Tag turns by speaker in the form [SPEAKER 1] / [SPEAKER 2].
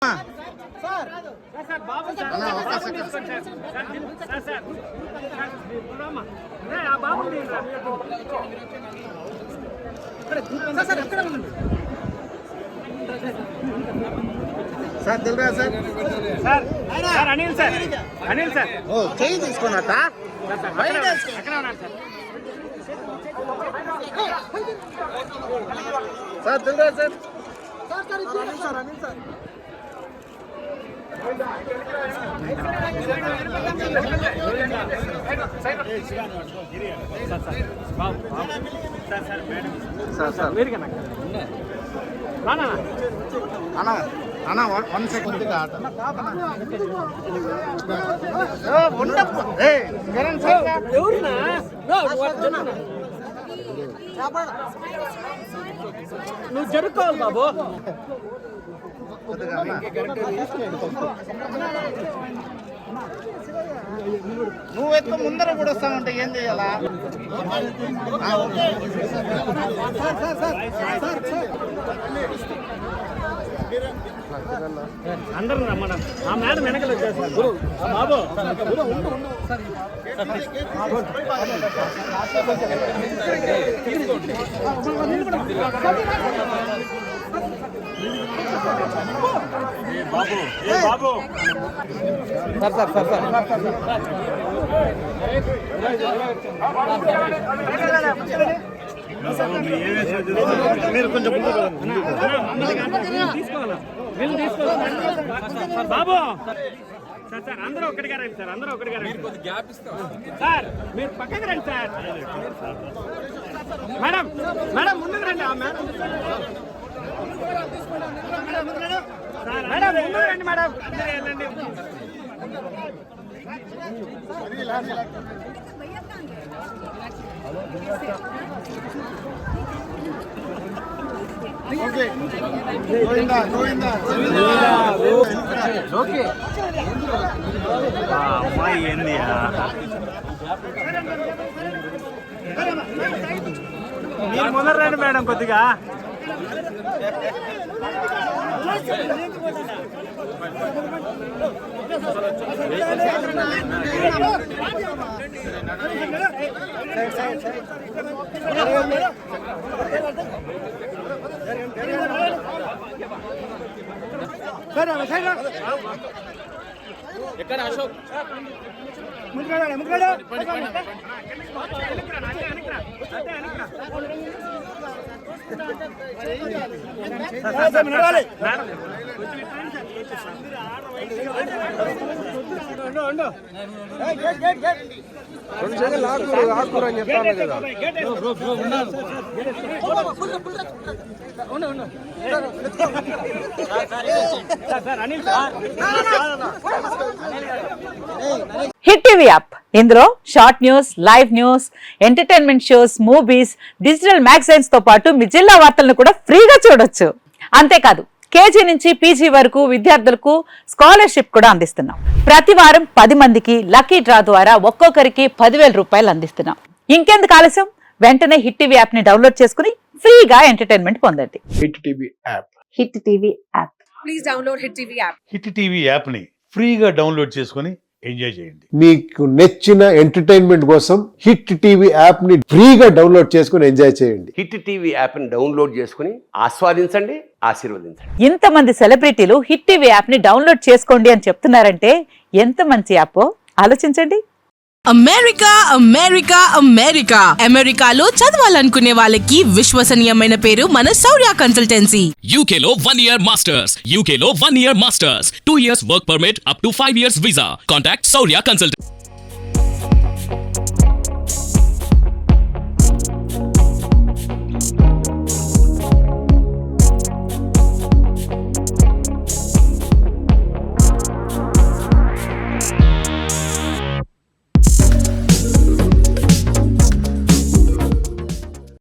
[SPEAKER 1] Sir Dilraj sir
[SPEAKER 2] sir sir Anil sir Anil sir
[SPEAKER 1] ఓ చేయి తీసుకున్నాక sir Dilraj sir sir Anil sir
[SPEAKER 2] sir sir మీరు కన్నా రానా
[SPEAKER 1] అన్నా అన్నా 1 సెకండ్
[SPEAKER 2] నువ్వు జరుపుకోవాలి బాబు.
[SPEAKER 1] నువ్వు ఎక్కువ ముందర కూడా వస్తావంటే ఏం చేయాలా?
[SPEAKER 2] అందరూ రమ్మన్నా ఆ మేడం వెనకలు వచ్చేస్తారు బాబు. బాబు
[SPEAKER 1] సార్ సార్ సార్ సార్ మీరు కొంచెం
[SPEAKER 2] బాబు. సార్ సార్ అందరూ ఒక్కడిగా రండి సార్, అందరూ ఒక్కడిగా రండి సార్. మీరు పక్కకి రండి సార్. మేడం మేడం ముందుకు రండి. మేడం మేడం ముందుకు రండి మేడం. అందరూ వెళ్ళండి.
[SPEAKER 1] అమ్మాయి ఏంది
[SPEAKER 2] మీరు ముందర రండి మేడం కొద్దిగా.
[SPEAKER 1] ఎక్కడ అశోక్ ఆకుకూర అని చెప్తాను కదా.
[SPEAKER 3] హిట్ టీవీ యాప్, ఇందులో short news, live news, entertainment shows, movies, digital magazines తో పాటు మీ జిల్లా వార్తలను కూడా ఫ్రీగా చూడొచ్చు. అంతేకాదు కేజీ నుంచి పీజీ వరకు విద్యార్థులకు స్కాలర్షిప్ కూడా అందిస్తున్నాం. ప్రతి వారం 10 మందికి లక్కీ డ్రా ద్వారా ఒక్కొక్కరికి 10,000 రూపాయలు అందిస్తున్నాం. ఇంకెందుకు ఆలస్యం, వెంటనే హిట్ టీవీ యాప్ ని డౌన్లోడ్ చేసుకుని ఫ్రీగా ఎంటర్టైన్మెంట్ పొందండి.
[SPEAKER 4] Hit TV app.
[SPEAKER 3] Hit TV app.
[SPEAKER 5] Please download hit TV app.
[SPEAKER 4] Hit TV app ని ఫ్రీగా డౌన్లోడ్ చేసుకుని ఎంజాయ్ చేయండి.
[SPEAKER 6] మీకు నచ్చిన ఎంటర్టైన్మెంట్ కోసం హిట్ టీవీ యాప్ ని ఫ్రీగా డౌన్లోడ్ చేసుకుని ఎంజాయ్ చేయండి.
[SPEAKER 7] హిట్ టీవీ యాప్ ని డౌన్లోడ్ చేసుకుని ఆస్వాదించండి, ఆశీర్వదించండి.
[SPEAKER 3] ఇంతమంది సెలబ్రిటీలు హిట్ టీవీ యాప్ ని డౌన్లోడ్ చేసుకోండి అని చెప్తున్నారంటే ఎంత మంచి యాప్ ఆలోచించండి.
[SPEAKER 5] అమెరికా అమెరికా అమెరికా అమెరికాలో చదవాలనుకునే వాళ్ళకి విశ్వసనీయమైన పేరు మన శౌర్య కన్సల్టెన్సీ.
[SPEAKER 8] UK లో 1 year masters, UK లో 1 year masters, 2 years work permit up to 5 years visa. Contact Saurya Consult.